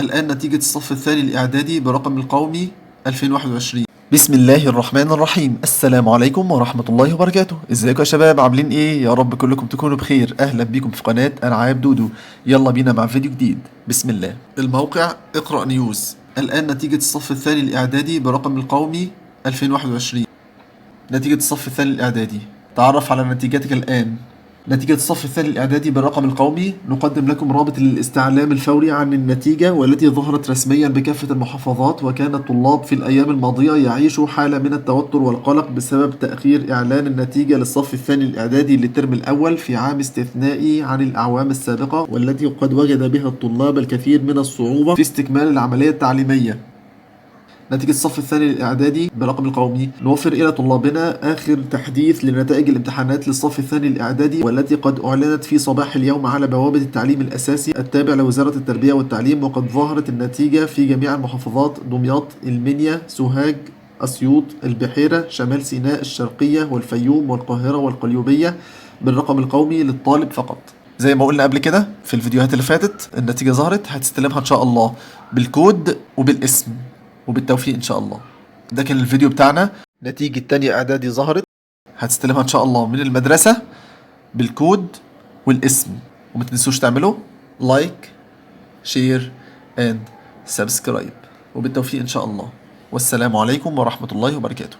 الآن نتيجة الصف الثاني الإعدادي برقم القومي 2021. بسم الله الرحمن الرحيم. السلام عليكم ورحمة الله وبركاته. ازيكم يا شباب، عاملين ايه؟ يا رب كلكم تكونوا بخير. اهلا بيكم في قناة ألعاب دودو. يلا بينا مع فيديو جديد. بسم الله. الموقع اقرأ نيوز. الآن نتيجة الصف الثاني الإعدادي برقم القومي 2021. نتيجة الصف الثاني الإعدادي، تعرف على نتيجتك الآن. نتيجة الصف الثاني الإعدادي بالرقم القومي، نقدم لكم رابط للاستعلام الفوري عن النتيجة والتي ظهرت رسميا بكافة المحافظات. وكان الطلاب في الأيام الماضية يعيشوا حالة من التوتر والقلق بسبب تأخير إعلان النتيجة للصف الثاني الإعدادي للترم الأول في عام استثنائي عن الأعوام السابقة، والتي قد وجد بها الطلاب الكثير من الصعوبة في استكمال العملية التعليمية. نتيجة الصف الثاني الإعدادي بالرقم القومي، نوفر إلى طلابنا آخر تحديث لنتائج الامتحانات للصف الثاني الإعدادي، والتي قد أعلنت في صباح اليوم على بوابة التعليم الأساسي التابع لوزارة التربية والتعليم. وقد ظهرت النتيجة في جميع المحافظات: دمياط، المنيا، سوهاج، أسيوط، البحيرة، شمال سيناء، الشرقية والفيوم والقاهرة والقليوبية بالرقم القومي للطالب فقط. زي ما قلنا قبل كده في الفيديوهات اللي فاتت، النتيجة ظهرت، هتستلمها إن شاء الله بالكود وبالاسم. وبالتوفيق ان شاء الله. ده كان الفيديو بتاعنا. نتيجة تانية اعدادي ظهرت، هتستلمها ان شاء الله من المدرسة بالكود والاسم. وما تنسوش تعملوا لايك، شير اند سبسكرايب. وبالتوفيق ان شاء الله. والسلام عليكم ورحمة الله وبركاته.